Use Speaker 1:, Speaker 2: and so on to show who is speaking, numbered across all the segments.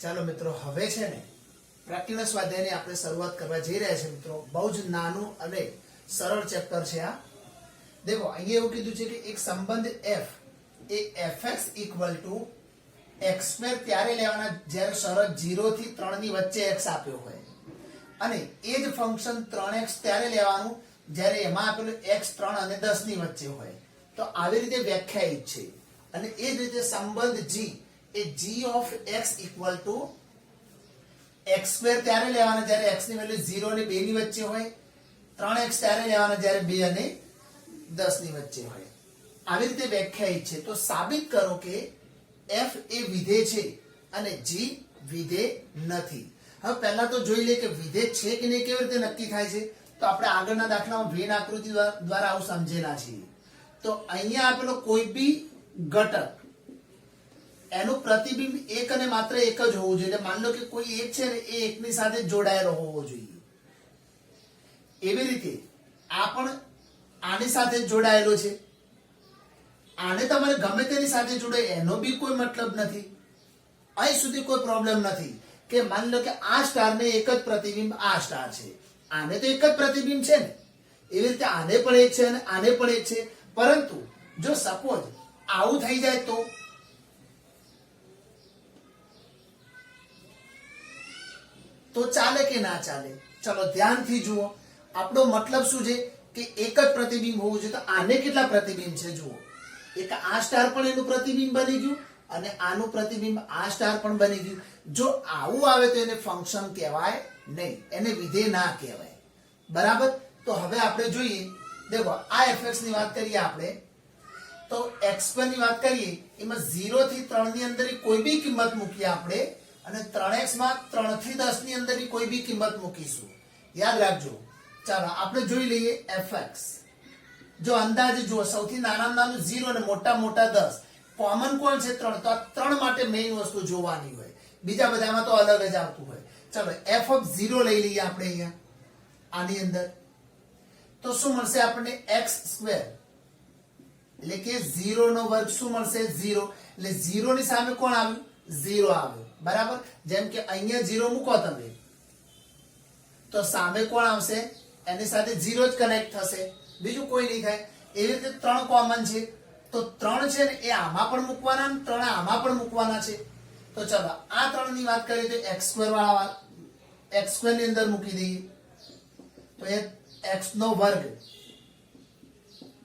Speaker 1: ચાલો મિત્રો, હવે છે ને પ્રેક્ટિકલ સ્વાધ્યાયની આપણે શરૂઆત કરવા જઈ રહ્યા છે મિત્રો. બહુ જ નાનું અને સરળ ચેપ્ટર છે આ. દેખો, અહીંયા એવું કીધું છે કે એક સંબંધ f A fx equal to x² ત્યારે લેવાના જ્યારે શરત 0 થી 3 ની વચ્ચે x આપ્યો હોય, અને એ જ ફંક્શન 3x ત્યારે લેવાનું જ્યારે એમાં આપેલું x 3 અને 10 ની વચ્ચે હોય. તો આવી રીતે વ્યાખ્યાયિત છે. અને એ જ રીતે સંબંધ g A g of x equal to x² ત્યારે લેવાના જ્યારે x ની વેલ્યુ 0 અને 2 ની વચ્ચે હોય, 3x ત્યારે લેવાના જ્યારે 2 અને 10 ની વચ્ચે હોય. આવી રીતે વ્યાખ્યાયિત છે. તો સાબિત કરો કે f એ વિધેય છે અને g વિધેય નથી. હવે પહેલા તો જોઈ લે કે વિધેય છે કે નહીં કેવી રીતે નક્કી થાય છે. તો આપણે આગળના દાખલામાં વેન આકૃતિ દ્વારા આવું સમજેલા છીએ. તો અહીંયા આપેલો કોઈ બી ઘટક એનું પ્રતિબિંબ એક અને માત્ર એક જ હોવું જોઈએ. માની લો કે કોઈ એક છે ને એ એકની સાથે જોડાયેલો હોવો જોઈએ. એવી રીતે આ પણ આની સાથે જોડાયેલો છે. આને તમારે ગમે તેની સાથે જોડે એનો બી કોઈ મતલબ નથી. અહીં સુધી કોઈ પ્રોબ્લેમ નથી કે માની લો કે આ સ્ટારને એક જ પ્રતિબિંબ આ સ્ટાર છે, આને તો એક જ પ્રતિબિંબ છે ને. એવી રીતે આને પણ એક છે અને આને પણ એક છે. પરંતુ જો સપોઝ આવું થઈ જાય તો ચાલે કે ના ચાલે? ચલો ધ્યાનથી જુઓ. આપણો મતલબ શું છે કે એક જ પ્રતિબિંબ હોવું જોઈએ. તો આને કેટલા પ્રતિબિંબ છે જુઓ. એક આ સ્ટાર પણ એનું પ્રતિબિંબ બની ગયું અને આનું પ્રતિબિંબ આ સ્ટાર પણ બની ગયું. જો આવું આવે તો એને ફંક્શન કહેવાય નહીં, એને વિધેય ના કહેવાય. બરાબર? તો હવે આપણે જોઈએ. દેખો, આ fx ની વાત કરીએ આપણે, તો x² ની વાત કરીએ, એમાં 0 થી 3 ની અંદર કોઈ બી કિંમત મૂકીએ આપણે, અને 3x માં 3 થી 10 ની અંદર કોઈ બી કિંમત મૂકીશું. યાદ રાખજો. ચાલો આપણે જોઈ લઈએ fx. જો અંદાજે જુઓ, સૌથી નાનામાં નાનું 0 અને મોટા 10. કોમન કોણ છે? 3. તો આ 3 માટે મેઇન વસ્તુ જોવાની હોય, બીજા બધામાં તો અલગ જ આવતું હોય. ચાલો f(0) લઈ લઈએ આપણે અહીંયા આની અંદર. તો શું મળશે આપણને? x², એટલે કે 0 નો વર્ગ શું મળશે? 0. એટલે 0 ની સામે કોણ આવ્યું? 0 આવ્યું. બરાબર? જેમ કે અહીંયા 0 મૂકો તમે તો સામે કોણ આવશે? એની સાથે 0 જ કનેક્ટ થશે, બીજું કોઈ નહીં થાય. એવી રીતે 3 કોમન છે, તો 3 છે ને એ આમાં પણ મૂકવાના અને 3 આમાં પણ મૂકવાના છે. તો ચલો આ 3 ની વાત કરીએ તો x² વાળા x² ની અંદર મૂકી દઈએ તો એ x નો વર્ગ,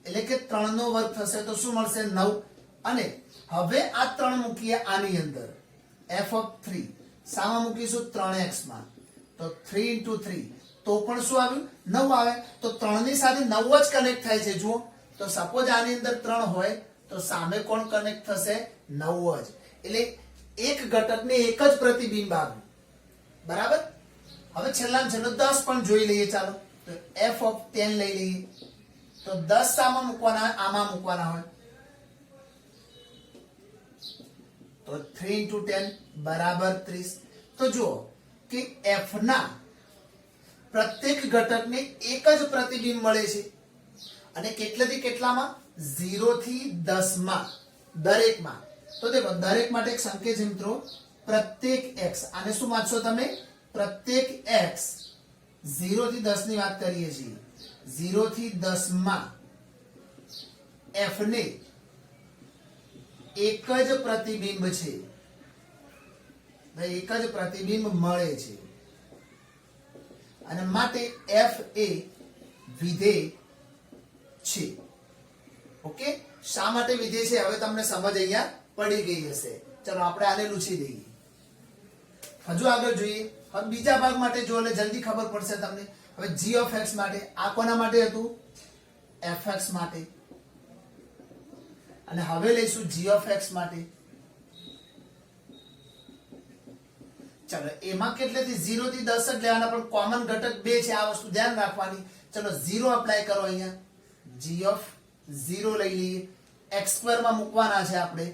Speaker 1: એટલે કે 3 નો વર્ગ થશે તો શું મળશે? 9. અને હવે આ 3 મૂકીએ આની અંદર, f(3) સામા મૂકીશું 3x માં, તો 3 × 3 તો પણ શું આવ્યું? 9 આવે. તો 3 ની સાથે 9 જ કનેક્ટ થાય છે. જુઓ, તો સપોઝ આની અંદર 3 હોય તો સામે કોણ કનેક્ટ થશે? 9 જ. એટલે એક ઘટકને એક જ પ્રતિબિંબ આવ્યું. બરાબર? હવે છેલ્લા 10 પણ જોઈ લઈએ. ચાલો, તો f(10) લઈ લઈએ. તો 10 સામાં મૂકવાના, આમાં મૂકવાના હોય, તો 3 × 10 બરાબર 30. તો જુઓ કે f ના પ્રત્યેક ઘટકને એક જ પ્રતિબિંબ મળે છે. અને કેટલાથી કેટલામાં? 0 થી 10 માં, દરેકમાં. તો દેખો, દરેક માટે એક સંકેત છે મિત્રો, પ્રત્યેક x. આને શું વાંચશો તમે? પ્રત્યેક x. 0 થી 10 ની વાત કરીએ છીએ. 0 થી 10 માં f ને એક જ પ્રતિબિંબ છે, એક જ પ્રતિબિંબ મળે છે. અને માટે f એ વિધેય છે. ઓકે? શા માટે વિધેય છે હવે તમને સમજ અહીંયા પડી ગઈ હશે. ચલો આપણે આને લૂછી દઈએ. હજુ આગળ જોઈએ. હવે બીજા ભાગ માટે જો, એટલે જલ્દી ખબર પડશે તમને. હવે g(x) માટે, આ કોના માટે હતું? fx માટે. અને હવે લઈશું g(x) માટે. ચલો એમાં કેટલેથી 0 થી 10 જ લેવાના, પણ કોમન ઘટક 2 છે. આ વસ્તુ ધ્યાન રાખવાની. ચલો 0 અપ્લાય કરો અહીંયા. g(0) લઈ લઈએ. x² માં મૂકવાના છે આપણે.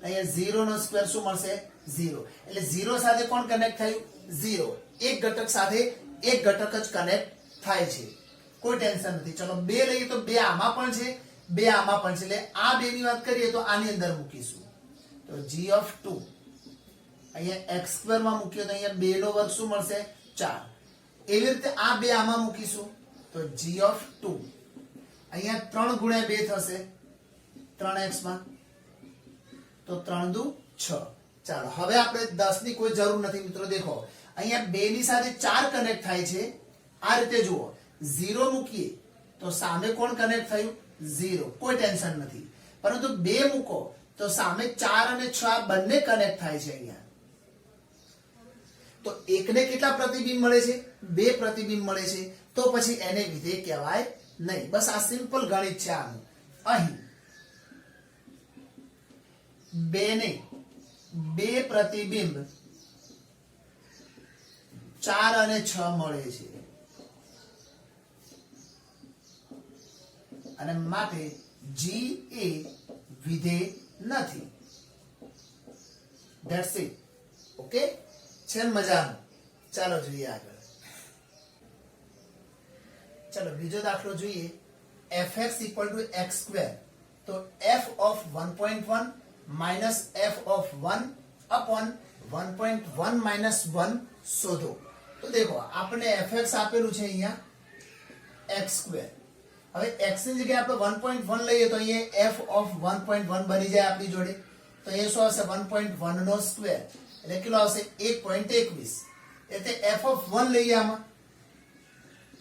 Speaker 1: અહીંયા 0 નો સ્ક્વેર શું મળશે? 0. એટલે 0 સાથે કોણ કનેક્ટ થયું? 0. એક ઘટક સાથે એક ઘટક જ કનેક્ટ થાય છે, કોઈ ટેન્શન નથી. ચલો 2 લઈએ તો 2 આમાં પણ છે, 2 આમાં પણ છે. એટલે આ 2 ની વાત કરીએ તો આની અંદર મૂકીશું. તો g(2) અહીંયા x સ્ક્વેર માં મૂક્યો તો અહીંયા 2 નો વર્ગ શું મળશે 4 એવી રીતે આ બે આમાં મૂકીશું તો g of 2 અહીંયા 3 ગુણ્યા 2 થશે 3x માં તો 3 દુ 6 ચાલો હવે આપણે 10 ની કોઈ જરૂર નથી મિત્રો દેખો અહીંયા 2 ની સાથે 4 કનેક્ટ થાય છે આ રીતે જુઓ 0 મૂકીએ તો સામે કોણ કનેક્ટ થયું 0 કોઈ ટેન્શન નથી પરંતુ 2 મૂકો તો સામે 4 અને 6 બંને કનેક્ટ થાય છે અહીંયા તો એકને કેટલા પ્રતિબિંબ મળે છે 2 પ્રતિબિંબ મળે છે તો પછી એને વિધેય કહેવાય નહીં બસ આ સિમ્પલ ગણિત છે આનું અહીં 2 ને 2 પ્રતિબિંબ 4 અને 6 મળે છે અને માટે g એ વિધેય નથી ધેટ્સ ઇટ ઓકે છે મજાનું ચાલો જોઈએ આગળ ચાલો બીજો દાખલો જોઈએ fx = x સ્ક્વેર તો f of 1.1 minus f of 1 upon 1.1 minus 1 શોધો તો દેખો આપણે fx આપેલું છે અહીંયા x સ્ક્વેર હવે x ની જગ્યાએ આપણે 1.1 લઈએ તો અહીંયા f of 1.1 બની જાય આપણી જોડે તો એ શું આવશે 1.1 નો સ્ક્વેર એટલે કેટલો આવશે 1.21 એટલે f of 1 લઈએ આમાં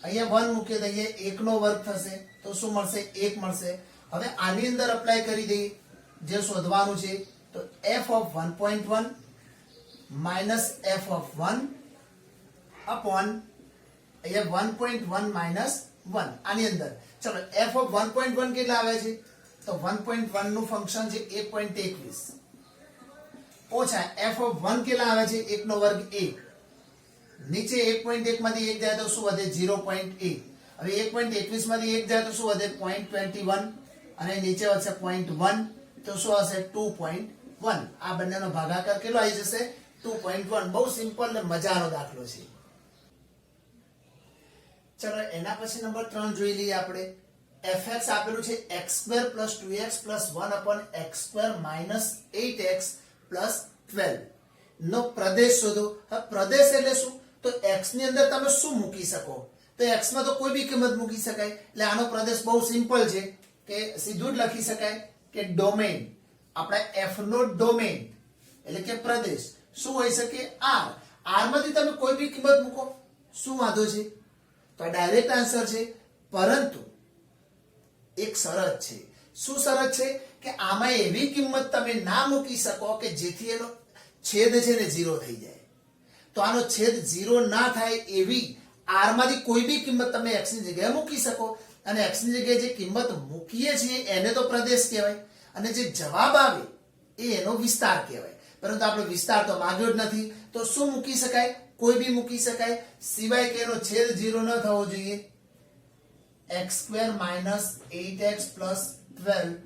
Speaker 1: અહીંયા 1 મૂકીએ તો અહીંયા 1 નો વર્ગ થશે તો શું મળશે 1 મળશે હવે આની અંદર એપ્લાય કરી દઈએ જે શોધવાનું છે તો f of 1.1 minus f of 1 upon અહીંયા 1.1 minus 1 આની અંદર ચલો f of 1.1 કેટલા આવે છે તો 1.1 નું ફંક્શન છે 1.21 ઓછા f of 1 કેટલા આવે છે 1 નો વર્ગ 1 નીચે 1.1 માંથી 1 જાય તો શું વધે 0.8 હવે 1.21 માંથી 1 જાય તો શું વધે 0.21 અને નીચે વધશે 0.1 તો શું હશે 2.1 આ બંનેનો ભાગાકાર કેટલો આવી જશે 2.1 બહુ સિમ્પલ ને મજાનો દાખલો છે ચલો એના પછી નંબર 3 જોઈ લઈએ આપણે fx આપેલું છે x² + 2x + 1 / x² - 8x + 12 નો પ્રદેશ શોધો હવે પ્રદેશ એટલે શું તો x ની અંદર તમે શું મૂકી શકો તો x માં તો કોઈ બી કિંમત મૂકી શકાય એટલે આનો પ્રદેશ બહુ સિમ્પલ છે કે સીધું જ લખી શકાય કે ડોમેન આપણા f નો ડોમેન એટલે કે પ્રદેશ શું હોઈ શકે r માંથી તમે કોઈ બી કિંમત મૂકો શું વાંધો છે તો ડાયરેક્ટ આન્સર છે પરંતુ એક શરત છે શું શરત છે કે આમાં એવી કિંમત તમે ના મૂકી શકો કે જેથી એનો છેદ છે ને 0 થઈ જાય તો આનો છેદ 0 ના થાય એવી r માંથી કોઈ બી કિંમત તમે x ની જગ્યાએ મૂકી શકો અને x ની જગ્યાએ જે કિંમત મૂકીએ છીએ એને તો પ્રદેશ કહેવાય અને જે જવાબ આવે એ એનો વિસ્તાર કહેવાય પરંતુ આપણે વિસ્તાર તો માંગ્યો જ નથી તો શું મૂકી શકાય કોઈ બી મૂકી શકાય સિવાય કે એનો છેદ 0 ન થવો જોઈએ x² - 8x + 12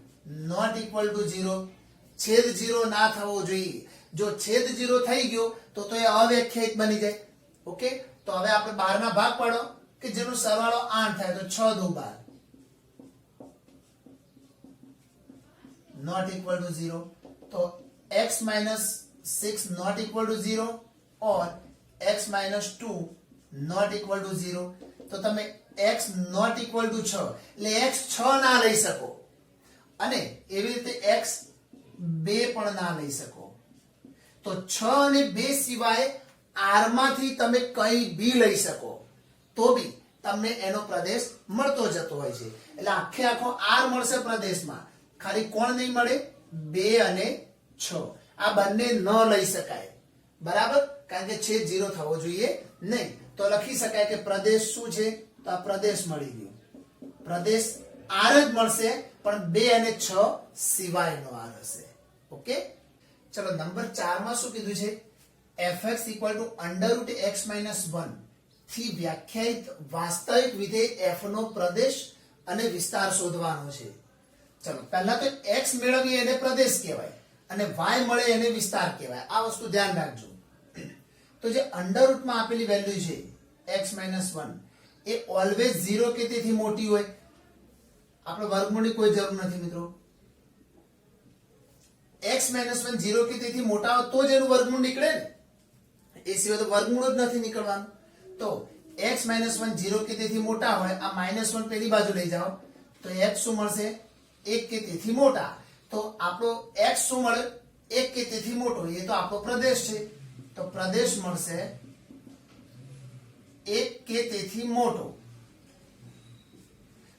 Speaker 1: not equal to 0 છેદ 0 ના થવો જોઈએ જો છેદ 0 થઈ ગયો તો એ અવ્યાખ્યાયિત બની જાય ઓકે તો હવે આપણે 12 ના ભાગ પાડો કે જેનો સરવાળો 8 થાય તો 6 દુ 12 not equal to 0 તો x - 6 not equal to 0 or x - 2 not equal to 0 તો તમે x not equal to 6 એટલે x 6 ના લઈ શકો અને એવી રીતે x 2 પણ ના લઈ શકો તો 6 અને 2 સિવાય r માંથી તમે કંઈ બી લઈ શકો તો બી તમને એનો પ્રદેશ મળતો જતો હોય છે એટલે આખે આખો r મળશે પ્રદેશમાં ખાલી કોણ નહીં મળે 2 અને 6 આ બંને ન લઈ શકાય બરાબર કારણ કે છેદ 0 થવો જોઈએ નહીં તો લખી શકાય કે પ્રદેશ શું છે તો આ પ્રદેશ મળી ગયો પ્રદેશ r જ મળશે પણ 2 અને 6 સિવાયનો r હશે ઓકે ચલો નંબર 4 માં શું કીધું છે fx = √x - 1 થી વ્યાખ્યાયિત વાસ્તવિક વિધેય f નો પ્રદેશ અને વિસ્તાર શોધવાનો છે ચલો પહેલા તો x મેળવીએ એને પ્રદેશ કહેવાય અને y મળે એને વિસ્તાર કહેવાય આ વસ્તુ ધ્યાન રાખજો તો જે અંડર માં આપેલી વેલ્યુ છે x - 1 એ ઓલવેઝ 0 કે તેથી મોટી હોય આપણે વર્ગમૂળની કોઈ જરૂર નથી મિત્રો x - 1 0 કે તેથી મોટા હોય તો જ એનું વર્ગમૂળ નીકળે ને, એ સિવાય તો વર્ગમૂળ જ નથી નીકળવાનું. તો x - 1 0 કે તેથી મોટા હોય, આ -1 પેલી બાજુ લઈ જાઓ તો x શું મળશે? 1 કે તેથી મોટા. તો આપણો x શું મળે? 1 કે તેથી મોટો. એ તો આપણો પ્રદેશ છે, તો પ્રદેશ મળશે 1 કે તેથી મોટો.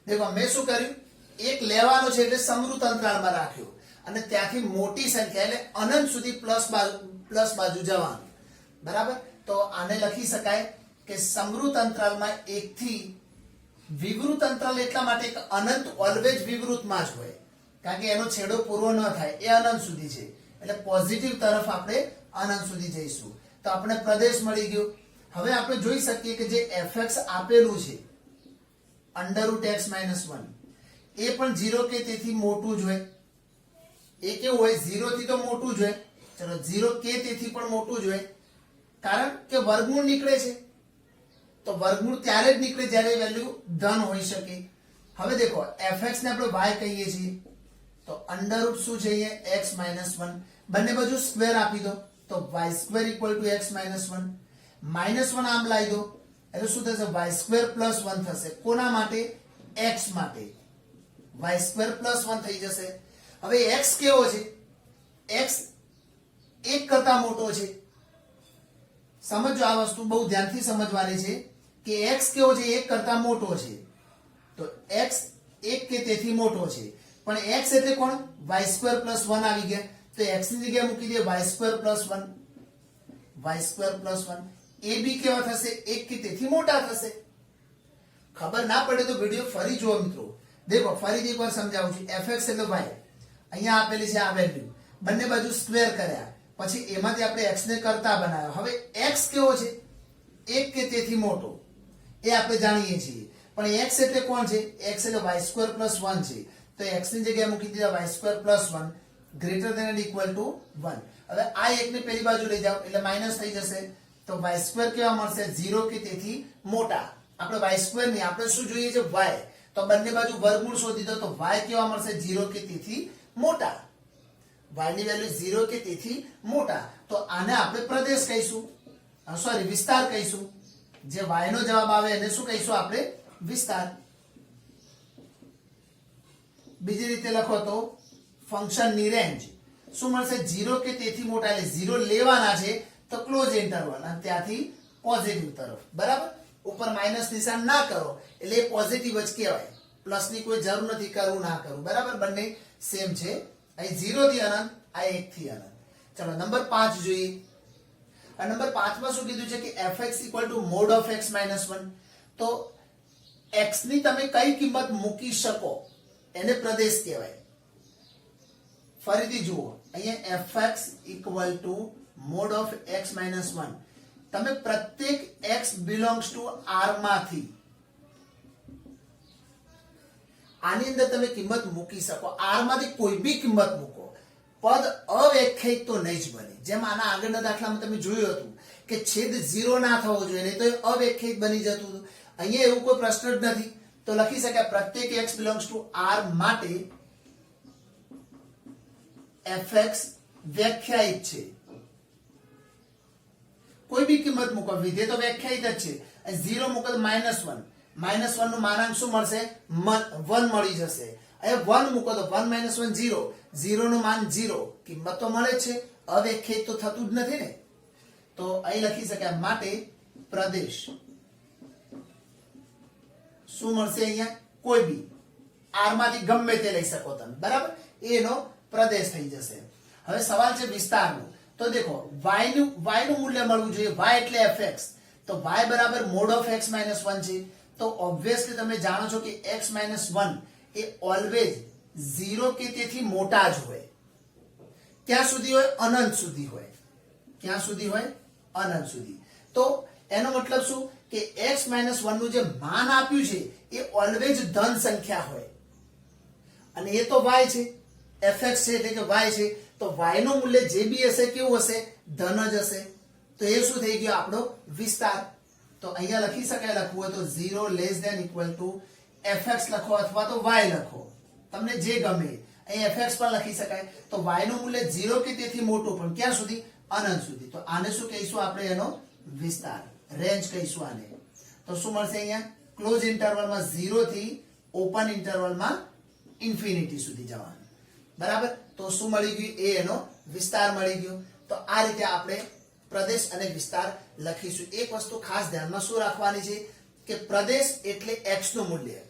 Speaker 1: દેખો મેં શું કર્યું, એક લેવાનો છે એટલે સમૃદ્ધ અંતરાલમાં રાખ્યો અને ત્યાંથી મોટી સંખ્યા એટલે અનંત સુધી પ્લસ બાજુ જવાનું. બરાબર? તો આને લખી શકાય કે સમૃદ્ધ અંતરાલમાં 1 થી વિવૃત અંતરાલ એટલા માટે કે અનંત ઓલવેજ વિવૃતમાં જ હોય, કારણ કે એનો છેડો પૂરો ન થાય, એ અનંત સુધી છે એટલે પોઝિટિવ તરફ આપણે અનંત સુધી જઈશું. તો આપણે પ્રદેશ મળી ગયો. હવે આપણે જોઈ શકીએ કે જે fx આપેલું છે √x - 1 એ પણ 0 કે તેથી મોટું જ હોય. એ કેવું હોય? 0 થી તો મોટું જ હોય. ચલો 0 કે તેથી પણ મોટું જ હોય, કારણ કે વર્ગમૂળ નીકળે છે. તો વર્ગમૂળ ત્યારે જ નીકળે જ્યારે વેલ્યુ ધન હોઈ શકે. હવે દેખો fx ને આપણે y કહીએ છીએ, તો અંડર શું છે? x - 1. બંને બાજુ સ્ક્વેર આપી દો તો y² = x - 1. -1 આમ લાવી દો એટલે શું થશે? y² + 1 થશે. કોના માટે? x માટે. y² + 1 થઈ જશે. હવે x કેવો છે? x 1 કરતા મોટો છે. સમજો આ વસ્તુ બહુ ધ્યાનથી સમજવાની છે કે x કેવો છે? 1 કરતા મોટો છે. તો x 1 કે તેથી મોટો છે. પણ x એટલે કોણ? y² + 1 આવી ગયા. તો x ની જગ્યાએ મૂકી દે y² + 1. y² + 1 એ બી કેવા થશે? 1 કે તેથી મોટા થશે. ખબર ના પડે તો વિડિયો ફરી જુઓ મિત્રો. દેખો ફરીથી એકવાર સમજાવું છું. fx એટલે y અહીંયા આપેલી છે આ વેલ્યુ, બંને બાજુ સ્ક્વેર કર્યા, પછી એમાંથી આપણે x ને કરતા બનાવ્યો. હવે x કેવો છે? 1 કે તેથી મોટો, એ આપણે જાણીએ છીએ. પણ x એટલે કોણ છે? x એટલે y² + 1 છે. તો x ની જગ્યાએ મૂકી દીધા y² + 1 greater than or equal to 1. હવે આ 1 ને પેલી બાજુ લઈ જાઓ એટલે માઈનસ થઈ જશે. તો y² કેવા મળશે? 0 કે તેથી મોટા. આપણે y² નહીં, આપણે શું જોઈએ છે? y. તો બંને બાજુ વર્ગમૂળ શોધી દો તો y કેવા મળશે? 0 કે તેથી મોટા. y ની વેલ્યુ 0 કે તેથી મોટા. તો આને આપણે પ્રદેશ કહીશું, સોરી વિસ્તાર કહીશું. જે y નો જવાબ આવે એને શું કહીશું આપણે? વિસ્તાર. બીજી રીતે લખો તો ફંક્શનની રેન્જ શું મળશે? 0 કે તેથી મોટા એટલે 0 લેવાના છે તો ક્લોઝ ઇન્ટરવલ અને ત્યાંથી પોઝિટિવ તરફ. બરાબર? ઉપર માઈનસ નિશાન ના કરો એટલે એ પોઝિટિવ જ કહેવાય. પ્લસ ની કોઈ જરૂર નથી, કરવું ના કરવું. બરાબર? બંને સેમ છે. અહીં 0 થી અનંત, આ 1 થી અનંત. ચલો નંબર 5 જોઈએ. આ નંબર 5 માં શું કીધું છે કે fx = mod of x - 1. તો x ની તમે કઈ કિંમત મૂકી શકો એને પ્રદેશ કહેવાય. ફરીથી જુઓ અહીંયા fx = mod of x - 1. તમે પ્રત્યેક x belongs to R માંથી આની અંદર તમે કિંમત મૂકી શકો. R માંથી કોઈ બી કિંમત મૂકો, પદ અવ્યાખ્યાયિત તો નહીં જ બને. જેમ આના આગળના દાખલામાં તમે જોયું હતું કે છેદ 0 ના થવો જોઈએ, નહીં તો એ અવ્યાખ્યાયિત બની જતું હતું. અહીંયા એવું કોઈ પ્રશ્ન જ નથી. તો લખી શકાય પ્રત્યેક x belongs to R માટે fx વ્યાખ્યાયિત છે. કોઈ બી કિંમત મૂકો, વિધેય તો વ્યાખ્યાયિત જ છે. 0 મૂકો તો -1. -1 નું માનાંક શું મળશે? 1 મળી જશે. અહીંયા 1 મૂકો તો 1 - 1 0. 0 નું માન 0. કિંમત તો મળે છે, અવ્યાખ્યાયિત તો થતું જ નથી ને. તો અહીં લખી શકાય માટે પ્રદેશ શું મળશે? અહીંયા કોઈ બી R માંથી ગમે તે લઈ શકો તમે. બરાબર? એનો પ્રદેશ થઈ જશે. હવે સવાલ છે વિસ્તારનો. તો દેખો y નું મૂલ્ય મળવું જોઈએ. y એટલે fx. તો y બરાબર mod of x - 1 છે. તો ઓબ્વિયસલી તમે જાણો છો કે x - 1 એ ઓલવેઝ 0 કે તેથી મોટા જ હોય. ક્યાં સુધી હોય? અનંત સુધી હોય. ક્યાં સુધી હોય? અનંત સુધી. તો એનો મતલબ શું કે x - 1 નું જે માન આપ્યું છે એ ઓલવેઝ ધન સંખ્યા હોય અને એ તો y છે, fx છે એટલે કે y છે. તો y નું મૂલ્ય જે બી હશે કેવું હશે? ધન જ હશે. તો એ શું થઈ ગયો? આપણો વિસ્તાર. તો અહીંયા લખી શકાય, લખવું હોય તો 0 <= fx લખો અથવા તો y લખો, તમને જે ગમે. અહીં fx પણ લખી શકાય. તો y નું મૂલ્ય 0 કે તેથી મોટું, પણ ક્યાં સુધી? અનંત સુધી. તો આને શું કહીશું આપણે? એનો વિસ્તાર, રેન્જ કહીશું આને. તો શું મળશે અહીંયા? ક્લોઝ ઇન્ટરવલમાં 0 થી ઓપન ઇન્ટરવલમાં ઇન્ફિનિટી સુધી જવાનું. બરાબર. તો શું મળી ગયું? એ એનો વિસ્તાર મળી ગયો. તો આ રીતે આપણે પ્રદેશ અને વિસ્તાર લખીશું. એક વસ્તુ ખાસ ધ્યાનમાં શું રાખવાની છે કે પ્રદેશ એટલે x નું મૂલ્ય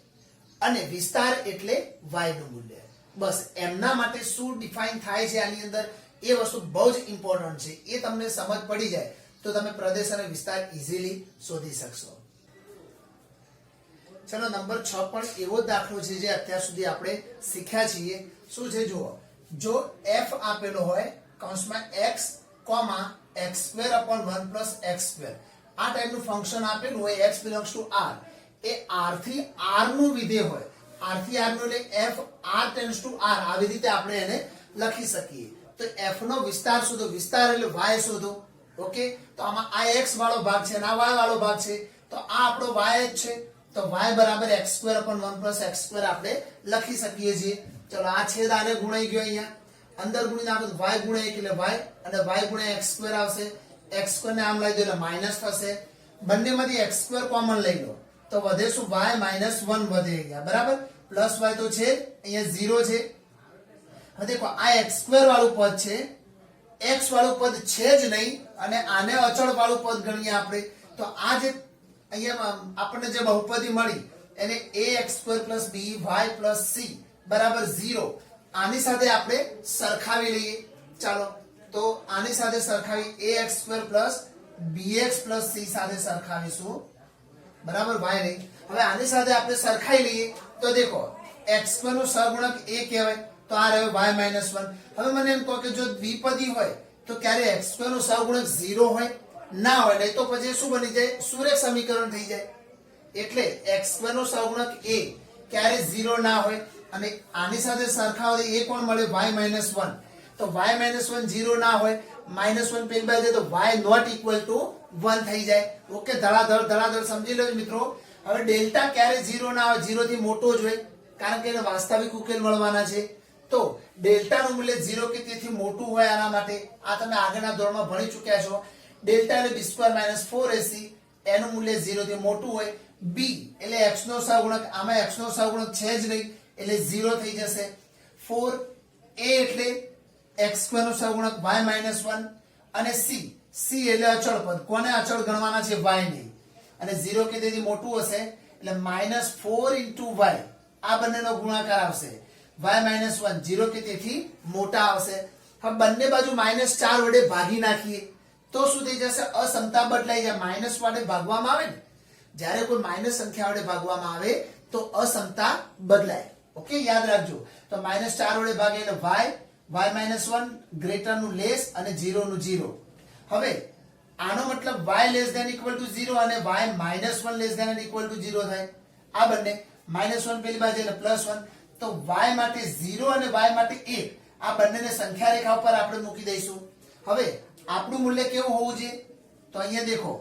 Speaker 1: અને વિસ્તાર એટલે y નું મૂલ્ય. બસ એમના માટે શું ડિફાઇન થાય છે આની અંદર, એ વસ્તુ બહુ જ ઇમ્પોર્ટન્ટ છે. એ તમને સમજ પડી જાય તો તમે પ્રદેશ અને વિસ્તાર ઇઝીલી શોધી શકશો. ચલો નંબર 6 પણ એવો દાખલો છે જે અત્યાર સુધી આપણે શીખ્યા છીએ. શું છે જુઓ, જો f આપેલો હોય કૌંસમાં x, x² upon 1 plus x², આ ટાઈપનું ફંક્શન આપેલું હોય, x belongs to r, A r થી r નું વિધેય હોય, r થી r નું એટલે f r tends to r, આવી રીતે આપણે એને લખી શકીએ. તો f નો વિસ્તાર શોધો, વિસ્તાર એટલે y શોધો. ઓકે, તો આમાં આ x વાળો ભાગ છે અને આ y વાળો ભાગ છે, તો આ આપણો y જ છે. તો y બરાબર x² upon 1 plus x² આપણે લખી શકીએ છીએ. ચલો આ છેદ આને ગુણાઈ ગયો, અહીંયા અંદર ગુણી નાખો તો y ગુણ્યા 1 એટલે y, અને y ગુણ્યા x² આવશે. x² ને આમ લઈ દો એટલે માઈનસ થશે. બંનેમાંથી x² કોમન લઈ લો તો વધે શું? y - 1 વધે અહીંયા. બરાબર. પ્લસ y તો છે, અહીંયા 0 છે. હવે દેખો આ x² વાળું પદ છે, x વાળું પદ છે જ નહીં, અને આને અચળ વાળું પદ ગણીએ આપણે. તો આ જે અહીંયા આપણને જે બહુપદી મળી એને ax² + by + c બરાબર 0, આની સાથે આપણે સરખાવી લઈએ. ચાલો તો આની સાથે સરખાવી, ax² + bx + c સાથે સરખાવીશું. બરાબર, y નહીં. હવે આની સાથે આપણે સરખાઈ લઈએ તો દેખો x² નો સહગુણક a કહેવાય, તો આ રહ્યો y - 1. હવે મને એમ કહો કે જો દ્વિપદી હોય તો ક્યારે x² નો સહગુણક 0 હોય? ના હોય. નહીં તો પછી શું બની જાય? સુરેખ સમીકરણ થઈ જાય. એટલે x² નો સહગુણક a ક્યારે 0 ના હોય. અને આની સાથે સરખાવો તો એ કોણ મળે? y - 1. તો y - 1 0 ના હોય, -1 પેલી બાજુ તો y ≠ 1 થઈ જાય. ઓકે, ધડાધડ સમજી લો મિત્રો. હવે ડેલ્ટા ક્યારે 0 ના હોય? 0 થી મોટો જ હોય, કારણ કે એને વાસ્તવિક ઉકેલ મળવાના છે. તો ડેલ્ટા નું મૂલ્ય 0 કે તેથી મોટું હોય. આના માટે આ તમે આગળના ધોરણમાં ભણી ચૂક્યા છો. ડેલ્ટા એટલે b² - 4ac, એનું મૂલ્ય 0 થી મોટું હોય. b એટલે x નો સહગુણક, આમાં x નો સહગુણક છે જ નહીં એટલે 0 થઈ જશે. 4a એટલે x² નો સહગુણક y - 1, અને c એટલે અચળ પદ. કોને અચળ ગણવાના છે? y ને. અને 0 કે તેથી મોટું હશે એટલે -4 * y, આ બંનેનો ગુણાકાર આવશે. y - 1 0 કે તેથી મોટા આવશે. હવે બંને બાજુ -4 વડે ભાગી નાખીએ તો શું થઈ જશે? અસમતા બદલાઈ જાય. માઈનસ વડે ભાગવામાં આવે ને, જ્યારે કોઈ માઈનસ સંખ્યા વડે ભાગવામાં આવે તો અસમતા બદલાય. ઓકે, યાદ રાખજો. તો -4 વડે ભાગે એટલે y - 1 ગ્રેટર નું લેસ અને 0 નું 0. હવે આનો મતલબ y ≤ 0 અને y - 1 ≤ 0 થાય. આ બંને -1 પેલી બાજુ એટલે +1. તો y માટે 0 અને y માટે 1, આ બંનેને સંખ્યા રેખા ઉપર આપણે મૂકી દઈશું. હવે આપણું મૂલ્ય કેવું હોવું જોઈએ? તો અહીંયા દેખો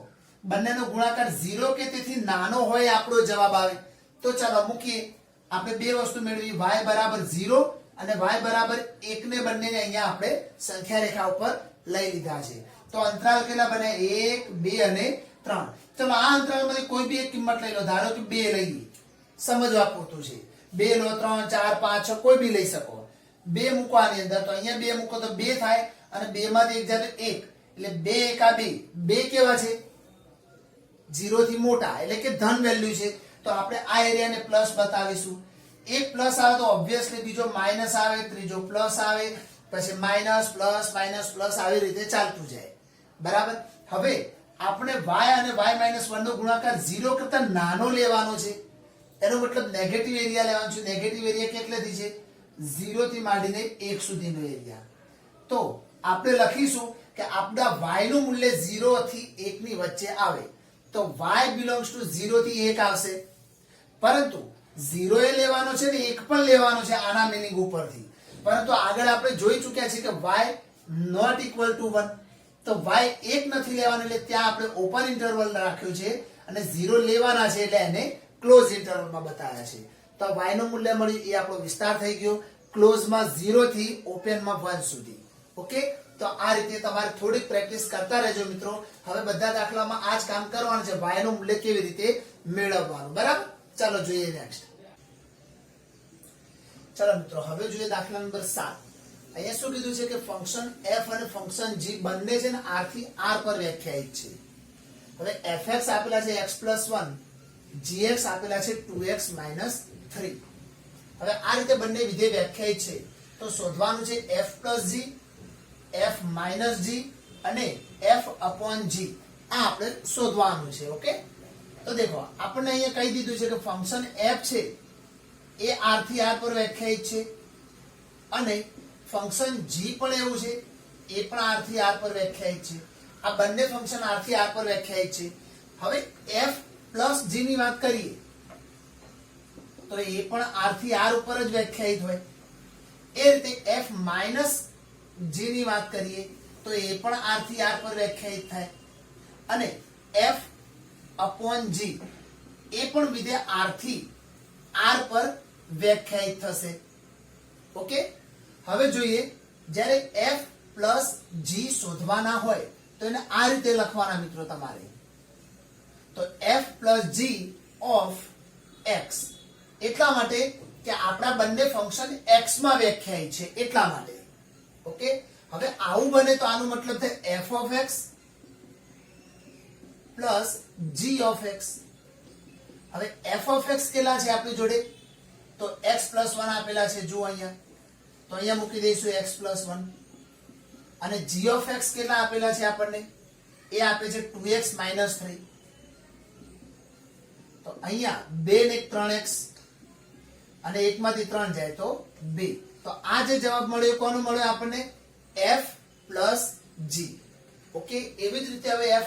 Speaker 1: બંનેનો ગુણાકાર 0 કે તેથી નાનો હોય આપણો જવાબ આવે. તો ચાલો મૂકીએ. આપણે બે વસ્તુ મેળવી, y બરાબર 0 અને y બરાબર 1 ને બંનેને અહીંયા આપણે સંખ્યા રેખા ઉપર લઈ લીધા છે. તો અંતરાલ કેટલા બને? 1, 2 અને 3. ચલો આ અંતરાલમાંથી કોઈ બી એક કિંમત લઈ લો. ધારો કે 2 લઈએ, સમજવા પૂરતું છે. 2 લો, 3, 4, 5, 6 કોઈ બી લઈ શકો. 2 મૂકો આની અંદર, તો અહીંયા 2 મૂકો તો 2 થાય, અને 2 માંથી 1 જાય તો 1, એટલે 2 × 2. 2 કેવા છે? 0 થી મોટા, એટલે કે ધન વેલ્યુ છે. તો આપણે આ એરિયાને પ્લસ બતાવીશું. એક પ્લસ આવે તો ઓબ્વિયસલી બીજો માઈનસ આવે, ત્રીજો પ્લસ આવે, પછી માઈનસ પ્લસ માઈનસ પ્લસ, આવી રીતે ચાલતું જાય. બરાબર. હવે આપણે y અને y - 1 નો ગુણાકાર 0 કરતા નાનો લેવાનો છે. એનો મતલબ નેગેટિવ એરિયા લેવાનો છે. નેગેટિવ એરિયા કેટલેથી છે? 0 થી માંડીને 1 સુધીનો એરિયા. તો આપણે લખીશું કે આપણા y નું મૂલ્ય 0 થી 1 ની વચ્ચે આવે તો y belongs to 0 થી 1 આવશે. પરંતુ 0 એ લેવાનો છે ને 1 પણ લેવાનો છે આના મીનિંગ ઉપરથી. પરંતુ આગળ આપણે જોઈ ચૂક્યા છે કે y ≠ 1. તો y 1 નથી લેવાનો, એટલે ત્યાં આપણે ઓપન ઇન્ટરવલ રાખ્યું છે, અને 0 લેવાના છે એટલે એને ક્લોઝ ઇન્ટરવલમાં બતાવ્યા છે. તો y નું મૂલ્ય મળ્યું, એ આપણો વિસ્તાર થઈ ગયો. ક્લોઝમાં 0 થી ઓપનમાં 1 સુધી. ઓકે, તો આ રીતે તમારે થોડીક પ્રેક્ટિસ કરતા રહેજો મિત્રો. હવે બધા દાખલામાં આ જ કામ કરવાનું છે, y નું મૂલ્ય કેવી રીતે મેળવવાનું. બરાબર, ચાલો જોઈએ નેક્સ્ટ. ચાલો મિત્રો, હવે જોઈએ દાખલા નંબર 7. અહીંયા શું કીધું છે કે ફંક્શન f અને ફંક્શન g બંને છે ને r થી r પર વ્યાખ્યાયિત છે. હવે fx આપેલા છે x+1, gx આપેલા છે 2x - 3. હવે આ રીતે બંને વિધેય વ્યાખ્યાયિત છે, તો શોધવાનું છે f+g, f - g અને f/g. આ આપણે શોધવાનું છે. ઓકે, તો દેખો આપણને અહીંયા કહી દીધું છે કે ફંક્શન f છે એ r થી r પર વ્યાખ્યાયિત છે અને ફંક્શન g પણ એવું છે, એ પણ r થી r પર વ્યાખ્યાયિત છે. આ બંને ફંક્શન r થી r પર વ્યાખ્યાયિત છે. હવે f + g ની વાત કરીએ તો એ પણ r થી r ઉપર જ વ્યાખ્યાયિત હોય. એ રીતે f - g ની વાત કરીએ તો એ પણ r થી r પર વ્યાખ્યાયિત થાય અને f/g એ પણ વિધેય r થી r પર વ્યાખ્યાયિત થશે. ઓકે, હવે જોઈએ જ્યારે f + g શોધવાના હોય તો એને આ રીતે લખવાના મિત્રો તમારે. તો f + g of x એટલા માટે કે આપણા બંને ફંક્શન x માં વ્યાખ્યાયિત છે એટલા માટે. ઓકે, હવે આવું બને તો આનો મતલબ થાય f of x + g of x. હવે f of x કેટલા છે આપણી જોડે? તો x+1 આપેલા છે, જુઓ અહીંયા, તો અહીંયા મૂકી દઈશું x+1. અને g of x કેટલા આપેલા છે આપણને? એ આપે છે 2x - 3. તો અહીંયા 2 ને 3x અને 1 માંથી 3 જાય તો 2. તો આ જે જવાબ મળ્યો કોનો મળ્યો આપણને? f + g. ઓકે, એવી જ રીતે હવે f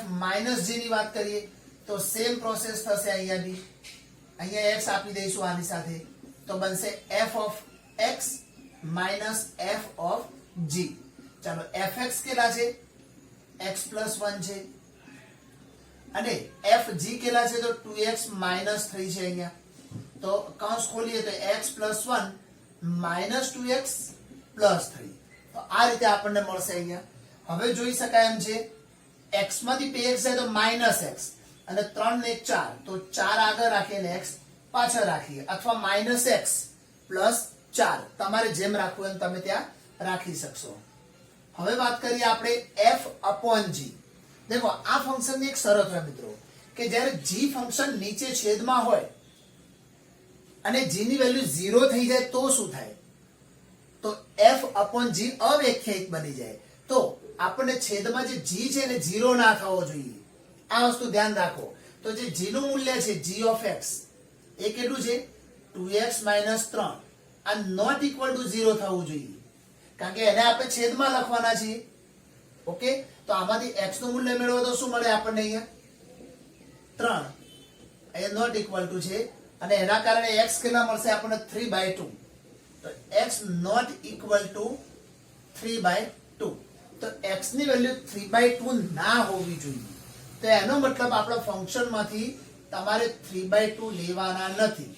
Speaker 1: - g ની વાત કરીએ તો સેમ પ્રોસેસ થશે. અહીંયા બી અહીંયા x આપી દઈશું આની સાથે, તો બનશે f of x - f of g. ચાલો, fx કેટલા છે? x+1 છે અને fg કેટલા છે? તો 2x - 3 છે અહીંયા. તો કૌંસ ખોલીએ તો x+1 - 2x + 3. તો આ રીતે આપણને મળશે અહીંયા. હવે જોઈ શકાય એમ છે, x માંથી 2x જાય તો -x અને 3 ને 4, તો 4 આગળ રાખીને x પાછળ રાખીએ, અથવા -x + 4, તમારે જેમ રાખવું એમ તમે ત્યાં રાખી શકશો. હવે વાત કરીએ આપણે f/g. દેખો આ ફંક્શનની એક શરત હોય મિત્રો કે જ્યારે g ફંક્શન નીચે છેદમાં હોય અને g ની વેલ્યુ 0 થઈ જાય તો શું થાય? તો f/g અવ્યાખ્યાયિત બની જાય. તો આપણને છેદમાં જે g છે ને 0 ના થવો જોઈએ. આ વસ્તુ ધ્યાન રાખો. તો જે g નું મૂલ્ય છે g of x એ કેટલું છે? 2x - 3. આ નોટ ઇક્વલ ટુ 0 થવું જોઈએ, કારણ કે એને આપણે છેદમાં લખવાના છીએ. ઓકે, તો આમાંથી x નું મૂલ્ય મેળવો તો શું મળે આપણને? અહીંયા 3. અહીંયા નોટ ઇક્વલ ટુ છે અને એના કારણે x કેટલા મળશે આપણને? 3/2. તો x નોટ ઇક્વલ ટુ 3/2. તો x ની વેલ્યુ 3/2 ના હોવી જોઈએ. તો એનો મતલબ આપણા ફંક્શનમાંથી તમારે 3/2 લેવાના નથી,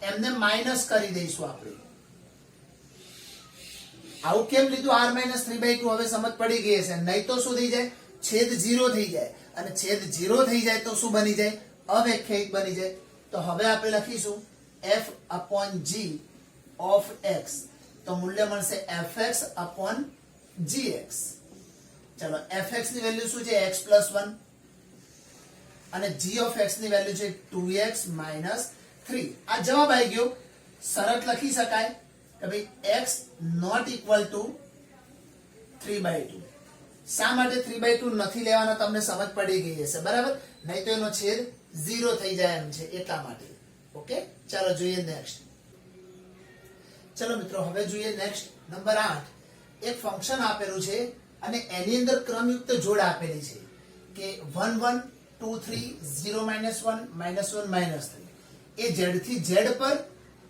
Speaker 1: એમને માઈનસ કરી દઈશું આપણે. આવું કેમ લીધું? r - 3/2. હવે સમજ પડી ગઈ હશે. નહીં તો શું થઈ જાય? છેદ 0 થઈ જાય અને છેદ 0 થઈ જાય તો શું બની જાય? અવ્યાખ્યાયિત બની જાય. તો હવે આપણે લખીશું f/g of x. તો મૂલ્ય મળશે fx/gx. ચલો, fx ની વેલ્યુ શું છે? x+1 અને g of x ની વેલ્યુ છે 2x - 3. આ જવાબ આવી ગયો. સરળ લખી શકાય કે ભાઈ x નોટ ઇક્વલ ટુ 3/2. શા માટે 3/2 નથી લેવાના? તમને સમજ પડી ગઈ હશે, બરાબર? નહીં તો એનો છેદ 0 થઈ જાય એમ છે એટલા માટે. ઓકે, ચાલો જોઈએ નેક્સ્ટ. ચલો મિત્રો, હવે જોઈએ નેક્સ્ટ નંબર 8. એક ફંક્શન આપેલું છે અને એની અંદર ક્રમયુક્ત જોડ આપેલી છે કે 1 1 2 3 0 - 1 -1 -3. એ z થી z પર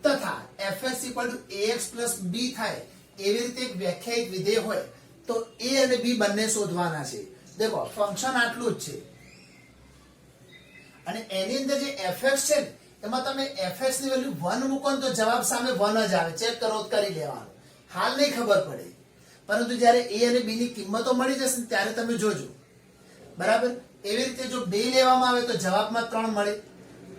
Speaker 1: તથા fx = ax + b થાય એવી રીતે એક વ્યાખ્યાયિત વિધેય હોય તો a અને b બંને શોધવાના છે. દેખો ફંક્શન આટલું જ છે અને એની અંદર જે fx છે ને એ એમાં તમે fx ની વેલ્યુ 1 મૂકો ને તો જવાબ સામે 1 જ આવે. ચેક કરો તો કરી લેવાનું, હાલ નહીં ખબર પડે, પરંતુ જ્યારે a અને b ની કિંમતો મળી જશે ને ત્યારે તમે જોજો. બરાબર. એવી રીતે જો 2 લેવામાં આવે તો જવાબમાં 3 મળે.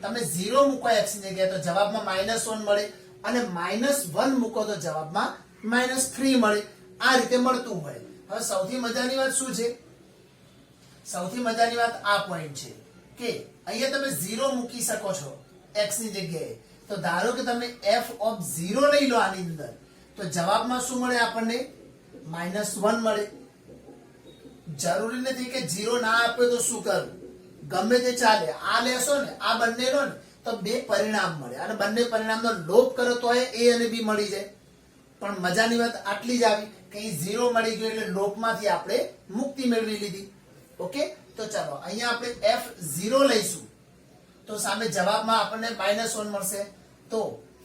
Speaker 1: તમે 0 મૂકો x ની જગ્યાએ તો જવાબમાં -1 મળે, અને -1 મૂકો તો જવાબમાં -3 મળે. આ રીતે મળતું હોય. હવે સૌથી મજાની વાત શું છે? સૌથી મજાની વાત આ પોઈન્ટ છે કે અહીંયા તમે 0 મૂકી શકો છો x ની જગ્યાએ. તો ધારો કે તમે f(0) લઈ લો આની અંદર, તો જવાબમાં શું મળે આપણને? -1 મળે. જરૂરી નથી કે 0 ના આપે તો શું કરવું, ગમે તે ચાલે. આ લેશો ને, આ બંને લો ને તો 2 પરિણામ મળે, અને બંને પરિણામનો લોપ કરો તો a અને b મળી જાય. પણ મજાની વાત આટલી જ આવી કે 0 મળી ગયો એટલે લોપમાંથી આપણે મુક્તિ મેળવી લીધી. ઓકે, તો ચાલો અહીંયા આપણે f(0) લઈશું તો સામે જવાબમાં આપણને -1 મળશે. તો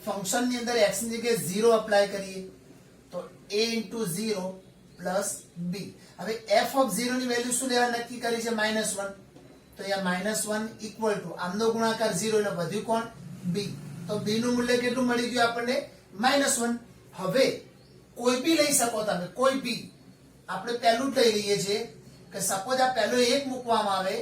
Speaker 1: ફંક્શન ની અંદર x ની જગ્યાએ 0 અપ્લાય કરીએ તો a * 0 + b. હવે f(0) ની વેલ્યુ શું લેવા નક્કી કરી છે? -1. તો અહીંયા -1 ઇક્વલ ટુ આમનો ગુણાકાર 0 એટલે વધ્યું કોણ? b. તો b નું મૂલ્ય કેટલું મળી ગયું આપણને? -1. હવે કોઈ બી લઈ શકો તમે, કોઈ બી. આપણે પહેલું જ લઈ લઈએ છીએ કે સપોઝ આ પહેલો 1 મૂકવામાં આવે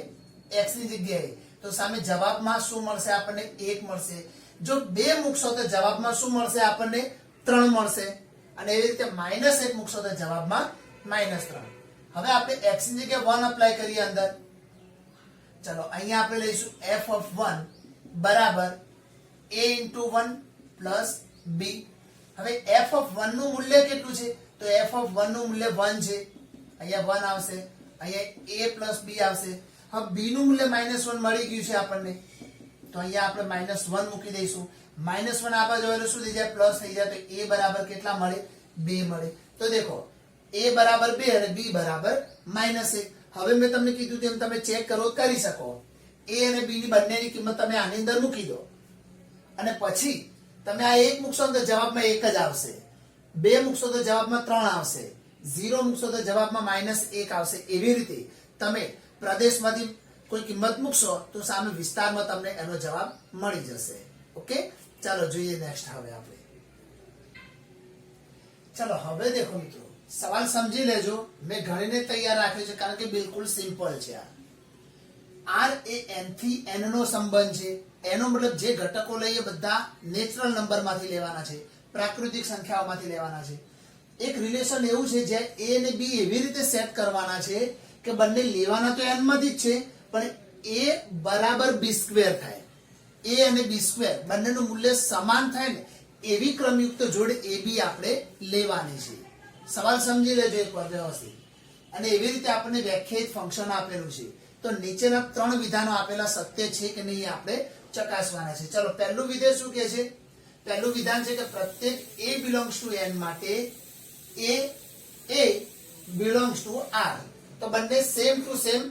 Speaker 1: x ની જગ્યાએ તો સામે જવાબમાં શું મળશે આપણને? 1 મળશે. જો 2 મૂકશો તો જવાબમાં શું મળશે આપણને? 3 મળશે. અને એવી રીતે -1 મૂકશો તો જવાબમાં -3. હવે આપણે x ની જગ્યાએ 1 અપ્લાય કરીએ અંદર. ચલો અહીંયા આપણે લઈશું f(1) બરાબર a * 1 + b. હવે f(1) નું મૂલ્ય કેટલું છે? તો f(1) નું મૂલ્ય 1 છે. અહીંયા 1 આવશે, અહીંયા a + b આવશે. હવે b નું મૂલ્ય -1 મળી ગયું છે આપણને, તો અહીંયા આપણે -1 મૂકી દઈશું. -1 આ બાજુ એટલે શું થઈ જાય? પ્લસ થઈ જાય. તો a બરાબર કેટલા મળે? 2 મળે. તો દેખો a બરાબર 2 અને b બરાબર -1. હવે મેં તમને કીધું તેમ તમે ચેક કરો કરી શકો. a અને b ની બંનેની કિંમત તમે આની અંદર મૂકી દો, અને પછી તમે આ 1 મૂકશો તો જવાબમાં 1 જ આવશે. 2 મૂકશો તો જવાબમાં 3 આવશે. 0 મૂકશો તો જવાબમાં -1 આવશે. એવી રીતે તમે પ્રદેશમાંથી કોઈ કિંમત મૂકશો તો સામે વિસ્તારમાં તમને એનો જવાબ મળી જશે. ઓકે, ચાલો જોઈએ નેક્સ્ટ. હવે આપણે ચાલો હવે દેખો મિત્રો, સવાલ સમજી લેજો. મેં ગણીને તૈયાર રાખ્યો છે કારણ કે બિલકુલ સિમ્પલ છે. આ r એ n થી n નો સંબંધ છે. એનો મતલબ જે ઘટકો લઈએ બધા નેચરલ નંબરમાંથી લેવાના છે, પ્રાકૃતિક સંખ્યાઓમાંથી લેવાના છે. એક રિલેશન એવું છે જ્યાં a અને b એવી રીતે સેટ કરવાના છે કે બંને લેવાના તો n માંથી જ છે, પણ a બરાબર b² થાય. a અને b² બંનેનું મૂલ્ય સમાન થાય ને એવી ક્રમયુક્ત જોડ ab આપણે લેવાની છે. સવાલ સમજી લેજો એકવાર વ્યવસ્થિત. અને એવી રીતે આપણને વ્યાખ્યાયિત ફંક્શન આપેલું છે. તો નીચેના 3 વિધાનો આપેલા સત્ય છે કે નહીં આપણે ચકાસવાના છે. ચલો પહેલું વિધાન શું કહે છે? પહેલું વિધાન છે કે પ્રત્યેક a belongs to n માટે a belongs to r. તો બંને સેમ ટુ સેમ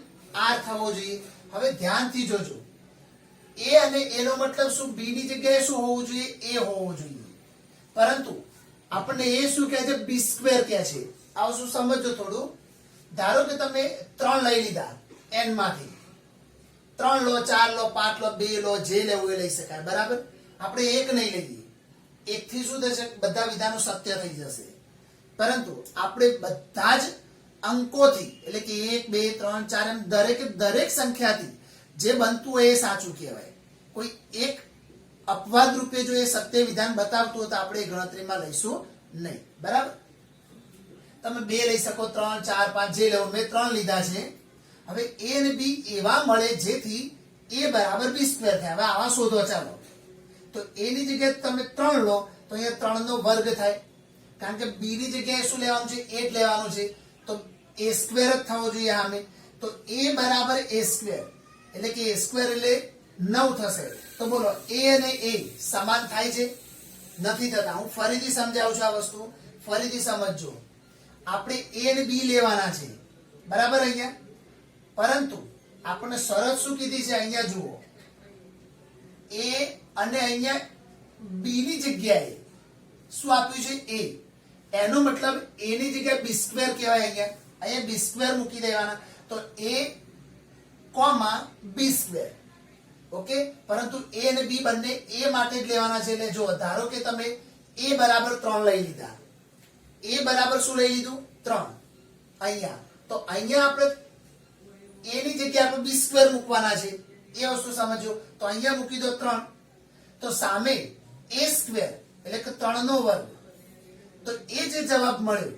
Speaker 1: r થવો જોઈએ. હવે ધ્યાનથી જોજો, a અને a નો મતલબ શું? b ની જગ્યાએ શું હોવું જોઈએ? a હોવું જોઈએ. પરંતુ આપણને એ શું કહે છે? b² કહે છે. આવું શું સમજો થોડું. ધારો કે તમે 3 લઈ લીધા n માંથી. 3 લો, 4 લો, 5 લો, 2 લો, જે લેવું એ લઈ શકાય. બરાબર. આપણે 1 નહીં લઈએ. 1 થી શું થશે? બધા વિધાનો સત્ય થઈ જશે. પરંતુ આપણે બધા જ અંકોથી, એટલે કે 1 2 3 4 એમ દરેક સંખ્યાથી જે બનતું હોય એ સાચું કહેવાય. કોઈ એક અપવાદ રૂપે જો એ સત્ય વિધાન બતાવતું હોય તો આપણે એ ગણતરીમાં લઈશું નહીં. બરાબર. તમે 2 લઈ શકો, 3 4 5 જે લેવો. મેં 3 લીધા છે. હવે a અને b એવા મળે જેથી a બરાબર b² થાય. હવે આવા શોધો. ચાલો, તો a ની જગ્યાએ તમે 3 લો તો અહીંયા 3 નો વર્ગ થાય, કારણ કે b ની જગ્યાએ શું લેવાનું છે? 8 લેવાનું છે. તો a² જ થવો જોઈએ સામે. તો a બરાબર a², એટલે કે a² એટલે 9 થશે. તો બોલો a અને a સમાન થાય છે? નથી થતા. હું ફરીથી સમજાવું છું આ વસ્તુ, ફરીથી સમજજો. આપણે a અને b લેવાના છે, બરાબર અહીંયા. પરંતુ આપણને શરત શું કીધી છે? અહીંયા જુઓ, a અને અહીંયા b ની જગ્યાએ શું આપ્યું છે? a. એનો મતલબ a ની જગ્યાએ b² કહેવાય. અહીંયા b² મૂકી દેવાના. તો a, b². ઓકે, પરંતુ એ અને બી બંને એ માટે જ લેવાના છે. એટલે જો ધારો કે તમે એ બરાબર 3 લઈ લીધા, એ બરાબર શું લઈ લીધું 3 અહીંયા, તો અહીંયા આપણે એ ની જગ્યાએ આપણે બી સ્ક્વેર મૂકવાના છે, એ વસ્તુ સમજો. તો અહીંયા મૂકી દો 3, તો સામે એ સ્ક્વેર એટલે કે 3 નો વર્ગ, તો એ જે જવાબ મળ્યો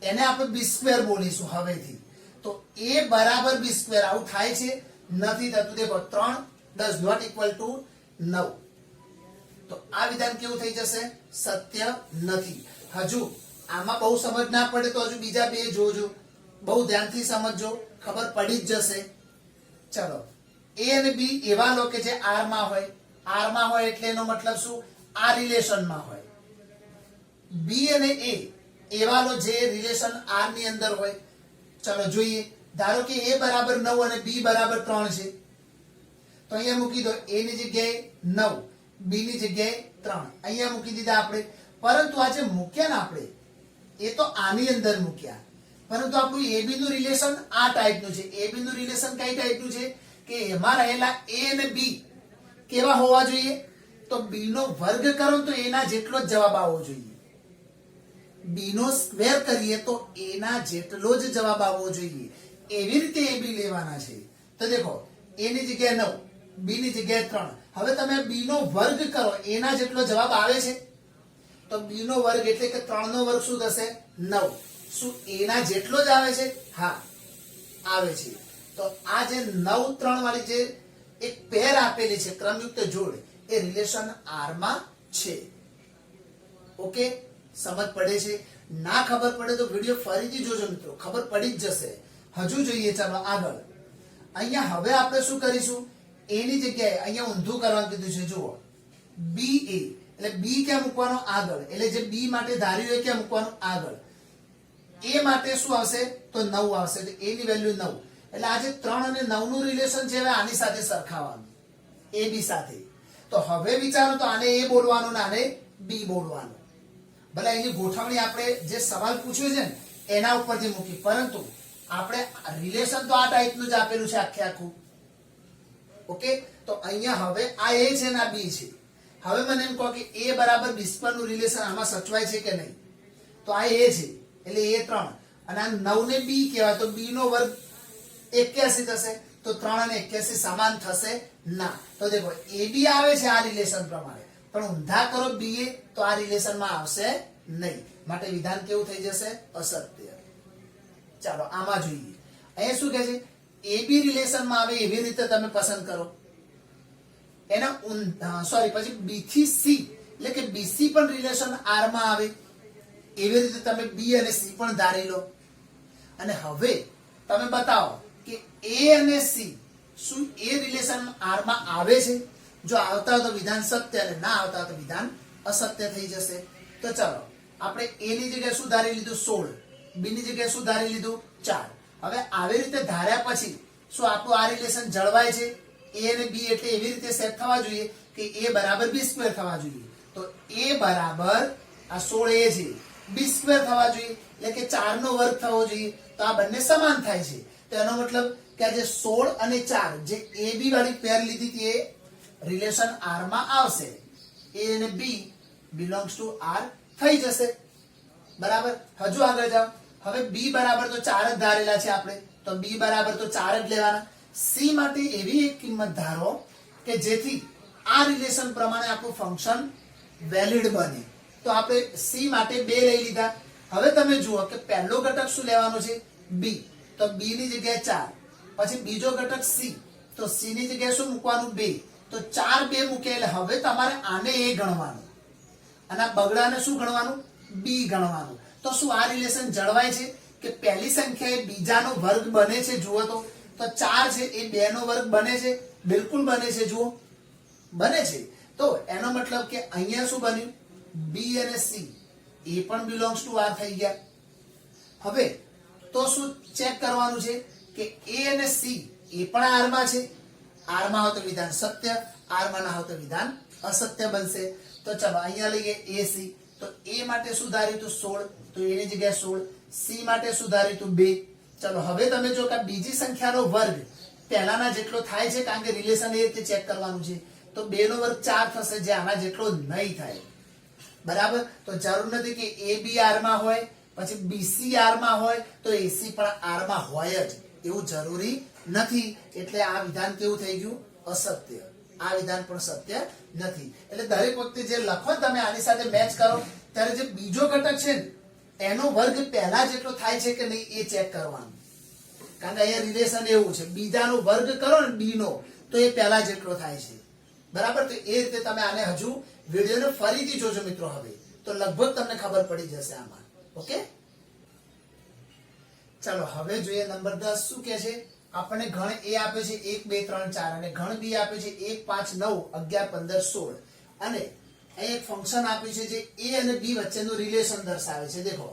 Speaker 1: એને આપણે બી સ્ક્વેર બોલીશું હવેથી. તો એ બરાબર બી સ્ક્વેર આવું થાય છે? નથી થતું. દેખો 3 does not equal to 9. તો આ વિધાન કેવું થઈ જશે? સત્ય નથી. હજુ આમાં બહુ સમજ ના પડે તો હજુ બીજા બે જોજો, બહુ ધ્યાનથી સમજજો, ખબર પડી જ જશે. ચલો, એ અને બી એવા લો કે જે આર માં હોય. આર માં હોય એટલે એનો મતલબ શું? આ રિલેશન માં હોય. બી અને એ એવા લો જે રિલેશન આર ની અંદર હોય. ચલો જોઈએ. ધારો કે એ બરાબર 9 અને બી બરાબર 3 છે, તો અહીંયા મૂકી દો એ ની જગ્યાએ 9, બી ની જગ્યાએ 3 અહીંયા મૂકી દીધા આપણે. પરંતુ આ જે મૂક્યા ને આપણે, એ તો આની અંદર મૂક્યા, પરંતુ આપણું એબી નું રિલેશન આ ટાઈપનું છે. એબી નું રિલેશન કઈ ટાઈપનું છે કે એમાં રહેલા એ અને બી કેવા હોવા જોઈએ? તો બી નો વર્ગ કરો તો એના જેટલો જ જવાબ આવવો જોઈએ. બી નો સ્ક્વેર કરીએ તો એના જેટલો જ જવાબ આવવો જોઈએ. એવી રીતે એ બી લેવાના છે. તો દેખો એ ની જગ્યાએ 9, બી ની જગ્યાએ 3. હવે તમે બી નો વર્ગ કરો, એના જેટલો જવાબ આવે છે? તો બી નો વર્ગ એટલે કે 3 નો વર્ગ શું થશે? 9. શું એના જેટલો જ આવે છે? હા, આવે છે. તો આ જે 9 3 વાળી જે એક પેર આપેલી છે, ક્રમયુક્ત જોડ, એ રિલેશન આર માં છે. ઓકે, સમજ પડે છે? ના ખબર પડે તો વિડિયો ફરીથી જોજો મિત્રો, ખબર પડી જ જશે. હજુ જોઈએ, ચાલો આગળ. અહીંયા હવે આપણે શું કરીશું? એ ની જગ્યાએ અહીંયા ઊંધું કરવાનું કીધું છે. જુઓ, બી એ એટલે બી ક્યાં મૂકવાનો? આગળ. એટલે જે બી માટે ધાર્યું એ ક્યાં મૂકવાનું? આગળ. એ માટે શું આવશે? તો 9 આવશે. એટલે એ ની વેલ્યુ 9. એટલે આ જે 3 અને 9 નું રિલેશન છે હવે આની સાથે સરખાવવાનું, એ બી સાથે. તો હવે વિચારો તો આને એ બોલવાનું ને આને બી બોલવાનું. ભલે એની ગોઠવણી આપણે જે સવાલ પૂછ્યો છે ને એના ઉપરથી મૂકી, પરંતુ આપણે રિલેશન તો આ ટાઈપનું જ આપેલું છે આખે આખું. ઓકે, તો અહીંયા હવે આ એ છે ને આ બી છે. હવે મને એમ કહો કે એ બરાબર બી સ્ક્વેર નું રિલેશન આમાં સચવાય છે કે નહીં? તો આ એ છે એટલે એ 3 અને આ 9 ને બી કહેવાય, તો બી નો વર્ગ 81 થશે. તો 3 અને 81 સમાન થશે ના. તો દેખો એ બી આવે છે આ રિલેશન પ્રમાણે, પણ ઊંધા કરો બી એ તો આ રિલેશન માં આવશે નહીં. માટે વિધાન કેવું થઈ જશે? અસત્ય. ચાલો આમાં જોઈએ. અહીંયા શું કહે છે? એ બી રિલેશન માં આવે એવી રીતે તમે પસંદ કરો. એના સોરી પછી બી થી સી એટલે કે બીસી પણ રિલેશન આર માં આવે એવી રીતે તમે બી અને સી પણ ધારી લો. અને હવે તમે બતાવો કે એ અને સી શું એ રિલેશન આર માં આવે છે? જો આવતા હોય તો વિધાન સત્ય અને ના આવતા હોય તો વિધાન અસત્ય થઈ જશે. તો ચાલો આપણે એ ની જગ્યાએ શું ધારી લીધું? 16. બી ની જગ્યાએ શું ધારી લીધું? 4. હવે આવી રીતે ધાર્યા પછી શું આપણું આ રિલેશન જળવાય છે? એ અને બી એટલે એવી રીતે સેટ થવા જોઈએ કે એ બરાબર બી સ્ક્વેર થવા જોઈએ. તો એ બરાબર આ 16 એ છે, બી સ્ક્વેર થવા જોઈએ એટલે કે 4 નો વર્ગ થવો જોઈએ. તો આ બંને સમાન થાય છે. તો એનો મતલબ કે આ જે 16 અને 4 જે એ બી વાળી પેર લીધી હતી એ રિલેશન આર માં આવશે. એ અને બી બિલોંગ્સ ટુ આર થઈ જશે. બરાબર. હજુ આગળ જાઓ. હવે બી બરાબર તો 4 જ ધારેલા છે આપણે, તો બી બરાબર તો 4 જ લેવાના. સી માટે એવી એક કિંમત ધારો કે જેથી આ રિલેશન પ્રમાણે આપણું ફંક્શન વેલિડ બને. તો આપણે સી માટે 2 લઈ લીધા. હવે તમે જુઓ કે પહેલો ઘટક શું લેવાનો છે? બી. તો બી ની જગ્યાએ 4. પછી બીજો ઘટક સી, તો સી ની જગ્યાએ શું મૂકવાનું? 2. તો 4 2 મૂકે એટલે હવે તમારે આને એ ગણવાનું અને આ બગડાને શું ગણવાનું? બી ગણવાનું. તો શું આ રિલેશન જળવાય છે કે પહેલી સંખ્યા એ બીજાનો વર્ગ બને છે? જુઓ તો 4 છે એ 2 નો વર્ગ બને છે? બિલકુલ બને છે. જુઓ બને છે. તો એનો મતલબ કે અહીંયા શું બન્યું? બી અને સી એ પણ બિલોંગ્સ ટુ આર થઈ ગયા. હવે તો શું ચેક કરવાનું છે કે એ અને સી એ પણ આર માં છે? આર માં હોય તો વિધાન સત્ય, આર માં ના હોય તો વિધાન અસત્ય બનશે. તો ચલો અહીંયા લઈએ એ સી. તો એ માટે શું ધાર્યું હતું? 16. તો એની જગ્યાએ 16. સી માટે શું ધાર્યું હતું? 2. ચલો હવે તમે જો કે બીજી સંખ્યાનો વર્ગ પહેલાના જેટલો થાય છે, કારણ કે રિલેશન એ રીતે ચેક કરવાનું છે. તો 2 નો વર્ગ 4 થશે, જે આના જેટલો નહીં થાય. બરાબર. તો જરૂર નથી કે AB R માં હોય પછી BC R માં હોય તો AC પણ R માં હોય જ, એવું જરૂરી નથી. એટલે આ વિધાન કેવું થઈ ગયું? અસત્ય. આ વિધાન પણ સત્ય નથી. એટલે દરેક વખતે જે લખો તમે આની સાથે મેચ કરો ત્યારે જે બીજો ઘટક છે ને એનો વર્ગ પહેલા જેટલો થાય છે કે નહીં એ ચેક કરવાનું. કારણ કે અહીંયા રિલેશન એવું છે, બીજાનો વર્ગ કરો ને B નો તો એ પહેલા જેટલો થાય છે. બરાબર. તો એ રીતે તમે આને હજુ વિડીયોને ફરીથી જોજો મિત્રો, હવે તો લગભગ તમને ખબર પડી જશે આમાં. ઓકે, ચાલો હવે જોઈએ નંબર 10 શું કહે છે. આપણને ઘણ A આપે છે 1 2 3 4 અને ઘણ B આપે છે 1 5 9 11 15 16 અને અહીં એક ફંક્શન આપ્યું છે જે A અને B વચ્ચેનું રિલેશન દર્શાવે છે. દેખો,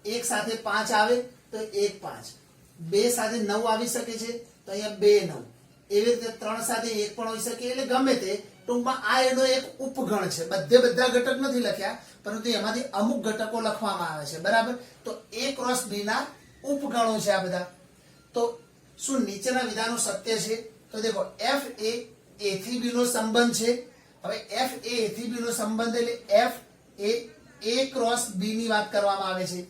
Speaker 1: 1 સાથે 5 આવે તો 1 5, 2 સાથે 9 આવી શકે છે તો અહીંયા 2 9, એવી રીતે 3 સાથે 1 પણ હોઈ શકે. એટલે ગમે તે ટૂંકમાં આ એનો એક ઉપગણ છે. બધા ઘટક નથી લખ્યા, પરંતુ એમાંથી અમુક ઘટકો લખવામાં આવે છે. બરાબર. તો A ક્રોસ B ના ઉપગણો છે આ બધા. તો શું નીચેના વિધાનો સત્ય છે? તો દેખો, F એ A થી B નો સંબંધ છે. હવે F એ A થી B નો સંબંધ એટલે F A A cross B ની વાત કરવામાં આવે છે.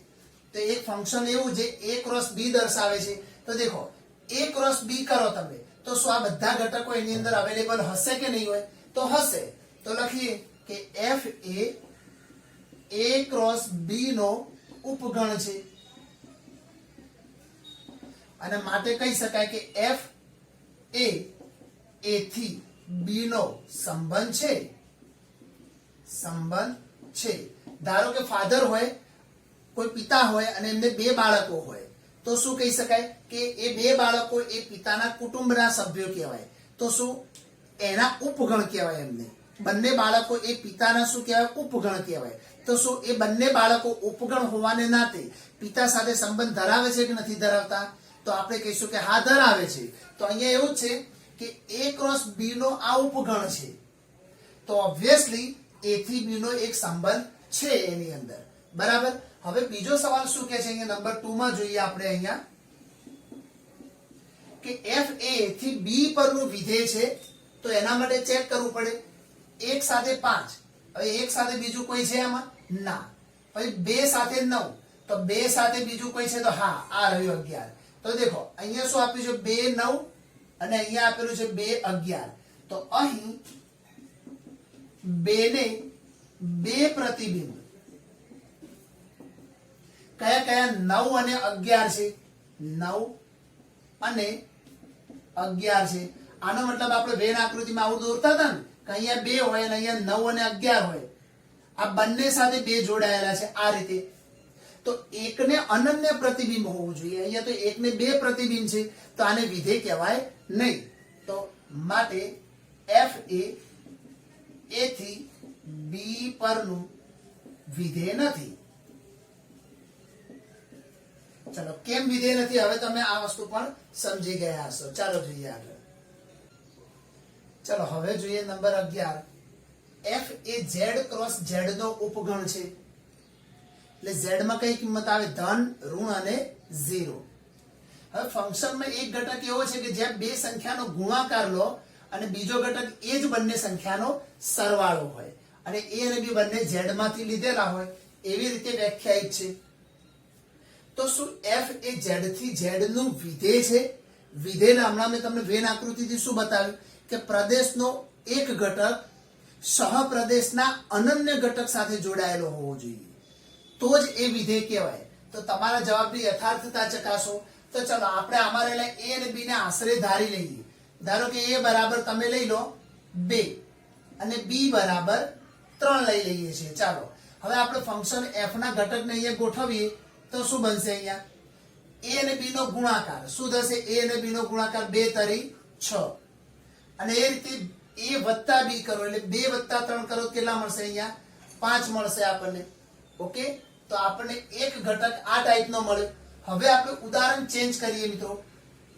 Speaker 1: તો એક ફંક્શન એવું જે A ક્રોસ B દર્શાવે છે. તો દેખો, A ક્રોસ B કરો તમે તો શું આ બધા ઘટકો એની અંદર અવેલેબલ હશે કે નહીં હોય? તો હશે. તો લખીએ કે F A A cross B નો ઉપગણ છે અને માટે કહી શકાય કે F એ A થી B નો સંબંધ છે. ધારો કે ફાધર હોય, કોઈ પિતા હોય અને એમને 2 બાળકો હોય તો શું કહી શકાય કે એ 2 બાળકો એ પિતાના કુટુંબના સભ્યો કહેવાય. તો શું એના ઉપગણ કહેવાય. એમને બંને બાળકો એ પિતાના શું કહેવાય? ઉપગણ કહેવાય. તો શું એ બંને બાળકો ઉપગણ હોવાને નાતે પિતા સાથે સંબંધ ધરાવે છે કે નથી ધરાવતા? તો આપણે કહીશું કે હા, ધરાવે છે. તો અહીંયા એવું છે કે A ક્રોસ B નો આ ઉપગણ છે, તો ઓબ્વિયસલી A થી B નો એક સંબંધ છે એની અંદર. બરાબર. હવે બીજો સવાલ શું કહે છે અહીંયા નંબર 2 માં જોઈએ આપણે અહીંયા કે F એ A થી B પરનું વિધેય છે તો એના માટે ચેક કરવું પડે. 1 સાથે 5, હવે 1 સાથે બીજું કોઈ છે એમાં? ના. પછી 2 સાથે 9, તો 2 સાથે બીજું કોઈ છે? તો હા, આ રહ્યું 11. તો દેખો, અહીંયા શું આપ્યું છે? 2 9 અને અહીંયા આપેલું છે 2 11. તો અહીં 2 ને 2 પ્રતિબિંબ કયા કયા? 9 અને 11 છે. 9 અને 11 છે. આનો મતલબ આપણે વેન આકૃતિમાં આવું દોરતા હતા ને કે અહીંયા 2 હોય અને અહીંયા 9 અને 11 હોય. આ બંને સાથે 2 જોડાયેલા છે આ રીતે. તો એકને અનન્ય પ્રતિબિંબ હોવું જોઈએ. અહીંયા તો એકને 2 પ્રતિબિંબ છે, તો આને વિધેય કહેવાય નહીં. તો માટે F એ A થી B પરનું વિધેય નથી. ચલો, કેમ વિધેય નથી હવે તમે આ વસ્તુ પણ સમજી ગયા હશો. ચાલો જોઈએ આગળ. ચલો હવે જોઈએ નંબર 11. F એ Z ક્રોસ Z નો ઉપગણ છે. એટલે Z માં કઈ કિંમત આવે? ધન, ઋણ અને 0. હવે ફંક્શનમાં એક ઘટક એવો છે કે જ્યાં 2 સંખ્યાનો ગુણાકાર લો અને બીજો ઘટક એ જ બંને સંખ્યાનો સરવાળો હોય અને A અને B બંને Z માંથી લીધેલા હોય એવી રીતે વ્યાખ્યાયિત છે. તો શું F એ Z થી Z નું વિધેય છે? વિધેય હમણાં મેં તમને વેન આકૃતિથી શું બતાવ્યું કે પ્રદેશનો એક ઘટક સહપ્રદેશના અનન્ય ઘટક સાથે જોડાયેલો હોવો જોઈએ, તો જ એ વિધેય કહેવાય. તો તમારા જવાબની યથાર્થતા ચકાસો. તો ચલો આપણે આમાં રહેલા A અને B ને આશરે ધારી લઈએ. ધારો કે A બરાબર તમે લઈ લો 2 અને B બરાબર 3 લઈ લઈએ છીએ. ચાલો હવે આપણે ફંક્શન F ના ઘટકને અહીંયા ગોઠવીએ તો શું બનશે? અહીંયા A અને B નો ગુણાકાર શું થશે? A અને B નો ગુણાકાર 2 તરી 6 અને એ રીતે A વત્તા B કરો એટલે 2 વત્તા 3 કરો કેટલા મળશે? અહીંયા 5 મળશે આપણને. ઓકે, તો આપણને એક ઘટક આ ટાઈપનો મળ્યો. હવે આપણે ઉદાહરણ ચેન્જ કરીએ મિત્રો.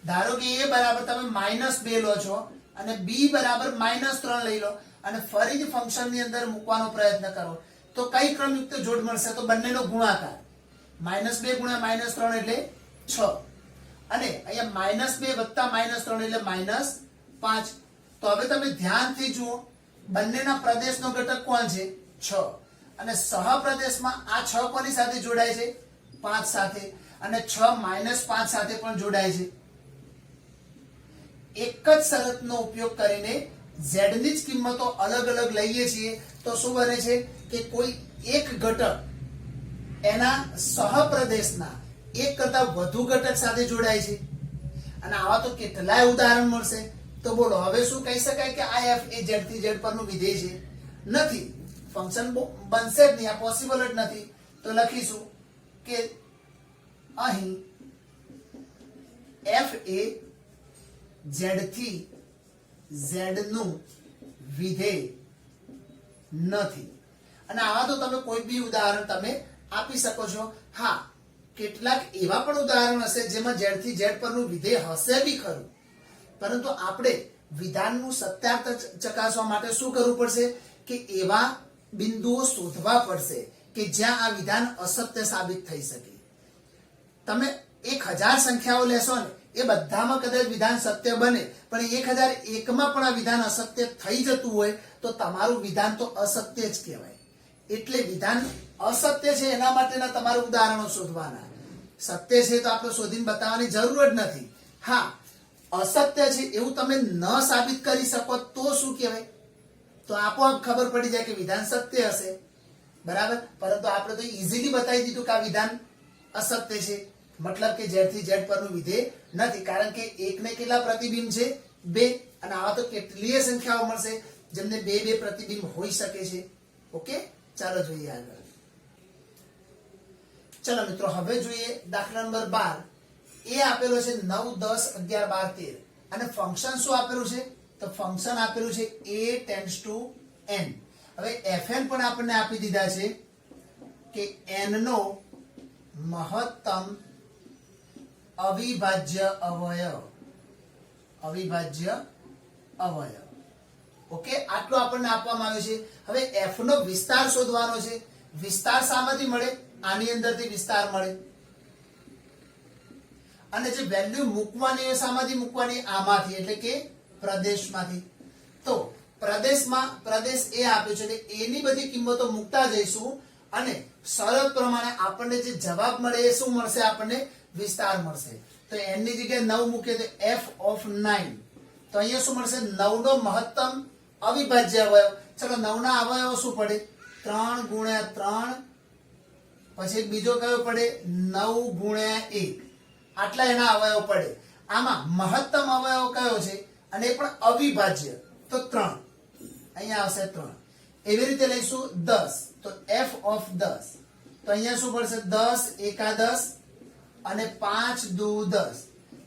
Speaker 1: ધારો કે A બરાબર તમે -2 લો છો અને B બરાબર -3 લઈ લો અને ફરીથી ફંક્શનની અંદર મૂકવાનો પ્રયત્ન કરો તો કઈ ક્રમયુક્ત જોડ મળશે? તો બંનેનો ગુણાકાર. -2 ગુણ્યા -3 એટલે 6 અને અહીંયા -2 વત્તા -3 એટલે -5. તો હવે તમે ધ્યાનથી જુઓ, બંનેના પ્રદેશનો ઘટક કોણ છે? 6. અને સહપ્રદેશમાં આ 6 કોની સાથે જોડાય છે? 5 સાથે. અને 6 -5 સાથે પણ જોડાય છે. એક જ શરતનો ઉપયોગ કરીને z ની જ કિંમતો અલગ અલગ લઈએ છીએ તો શું બને છે કે કોઈ એક ઘટક એના સહપ્રદેશના એક કરતા વધુ ઘટક સાથે જોડાય છે. અને આવા તો કેટલાય ઉદાહરણ મળશે. તો બોલો હવે શું કહી શકાય કે આ f એ z થી z પરનું વિધેય છે? નથી. ફંક્શન બનશે જ નહીં, આ પોસિબલ જ નથી. તો લખીશું કે અહીં f એ z થી z નું વિધેય નથી. અને આવા તો તમે કોઈ બી ઉદાહરણ તમે આપી શકો છો. હા, કેટલાક એવા પણ ઉદાહરણ હશે જેમાં z થી z પરનું વિધેય હશે બી ખરું, પરંતુ આપણે વિધાનનું સત્યાર્થ ચકાસવા માટે શું કરવું પડશે કે એવા બિંદુઓ શોધવા પડશે કે જ્યાં આ વિધાન અસત્ય સાબિત થઈ શકે. તમે 1000 સંખ્યાઓ લેશો ને એ બધામાં કદાચ વિધાન સત્ય બને, પણ 1001 માં પણ આ વિધાન અસત્ય થઈ જતું હોય તો તમારું વિધાન તો અસત્ય જ કહેવાય. એટલે વિધાન અસત્ય છે એના માટેના તમારે ઉદાહરણો શોધવાના. સત્ય છે તો આપણે શોધીને બતાવવાની જરૂર જ નથી. હા, અસત્ય છે એવું તમે ન સાબિત કરી શકો તો શું કહેવાય? તો આપોઆપ ખબર પડી જાય કે વિધાન સત્ય હશે, બરાબર. પરંતુ આપણે તો ઈઝીલી બતાવી દીધું કે આ વિધાન અસત્ય છે, મતલબ કે z થી z પરનું વિધેય નથી. કારણ કે એકને કેટલા પ્રતિબિંબ છે? 2. અને આવા તો કેટલીય સંખ્યાઓ મળશે જેમને 2 પ્રતિબિંબ હોઈ શકે છે. ઓકે, ચાલો જોઈએ આગળ. ચલો મિત્રો, હવે જોઈએ દાખલા નંબર 12. એ આપેલો છે 9, 10, 11, 12, 13. અને ફંક્શન શું આપેલું છે? તો ફંક્શન આપેલું છે a ટેન્ડ્સ ટુ n. હવે fn પણ આપણને આપી દીધા છે કે n નો મહત્તમ અવિભાજ્ય અવયવ. ઓકે, આટલું આપણને આપવામાં આવ્યું છે. હવે f નો વિસ્તાર શોધવાનો છે. વિસ્તાર શામાંથી મળે? આની અંદરથી વિસ્તાર મળે. અને જે વેલ્યુ મૂકવાની એ શામાંથી મૂકવાની? આમાંથી, એટલે કે પ્રદેશમાંથી. તો પ્રદેશ એ આપ્યો છે એટલે a ની બધી કિંમતો મૂકતા જઈશું અને શરત પ્રમાણે આપણને જે જવાબ મળે એ શું મળશે? આપણને વિસ્તાર મળશે. તો n ની જગ્યાએ 9 મૂકીએ તો f of 9. તો અહીંયા શું મળશે? 9 નો મહત્તમ અવિભાજ્ય અવયવ. ચલો 9 ના અવયવો શું પડે? 3 ગુણ્યા 3, પછી બીજો કયો પડે? 9 ગુણ્યા 1. આટલા એના અવયવ પડે. આમાં મહત્તમ અવયવ કયો છે? અને એ પણ અવિભાજ્ય, તો 3. અહીંયા આવશે 3. એવી રીતે લઈશું 10, તો f of 10. તો અહીંયા શું પડશે? 10 એકા 10 અને 5 દુ 10.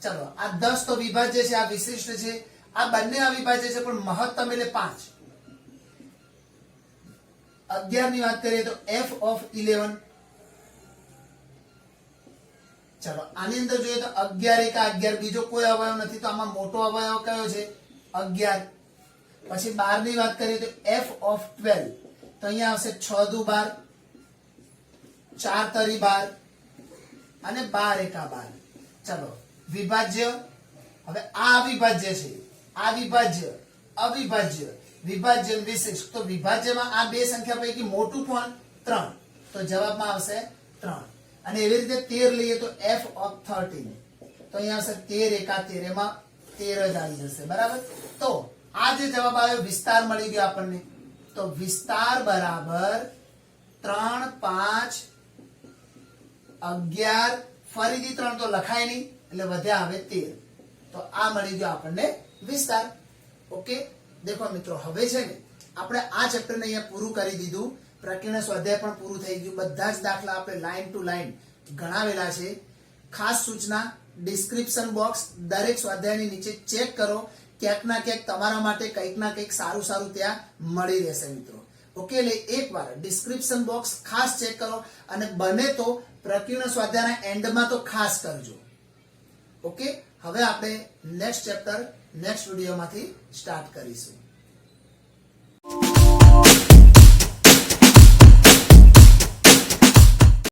Speaker 1: ચલો, આ 10 તો વિભાજ્ય છે, આ વિશિષ્ટ છે. આ બંને અવિભાજ્ય છે પણ મહત્તમ એટલે 5. 11 ની વાત કરીએ તો f of 11. ચલો, આની અંદર જોઈએ તો 11 એકા 11, બીજો કોઈ અવયવ નથી, તો આમાં મોટો અવયવ કયો છે? 11. પછી 12 ની વાત કરીએ તો f of 12. તો અહીંયા આવશે 6 દુ 12, 4 તરી 12 અને 12 એકા 12. ચલો, વિભાજ્ય. હવે આ અવિભાજ્ય છે, આ વિભાજ્ય, અવિભાજ્ય, વિભાજ્ય, વિશિષ્ટ. તો વિભાજ્યમાં આ બે સંખ્યા પૈકી મોટું કોણ? 3. તો જવાબમાં આવશે 3. અને એવી રીતે 13 લઈએ તો f of 13. તો અહીંયા આવશે 13 એકા 13, એમાં 13 જ આવી જશે, બરાબર. તો આ જે જવાબ આવ્યો વિસ્તાર મળી ગયો આપણને. તો વિસ્તાર બરાબર 3, 5, 11, ફરીથી 3 તો લખાય નહીં એટલે વધ્યા હવે 13. તો આ મળી ગયો આપણને વિસ્તાર. ઓકે, દેખો મિત્રો, હવે છે ને આપણે આ ચેપ્ટરને અહીંયા પૂરું કરી દીધું. પ્રકીર્ણ સ્વાધ્યાય પણ પૂરું થઈ ગયું. બધા જ દાખલા આપણે લાઈન ટુ લાઈન ગણાવેલા છે. ખાસ સૂચના, ડિસ્ક્રિપ્શન બોક્સ દરેક સ્વાધ્યાયની નીચે ચેક કરો. ક્યાંક ના ક્યાંક તમારા માટે કંઈક ના કંઈક સારું સારું ત્યાં મળી રહેશે મિત્રો. ઓકે, એટલે એકવાર ડિસ્ક્રિપ્શન બોક્સ ખાસ ચેક કરો અને બને તો પ્રકીર્ણ સ્વાધ્યાયના એન્ડમાં તો ખાસ કરજો. ઓકે, હવે આપણે નેક્સ્ટ ચેપ્ટર નેક્સ્ટ વિડીયોમાંથી સ્ટાર્ટ કરીશું.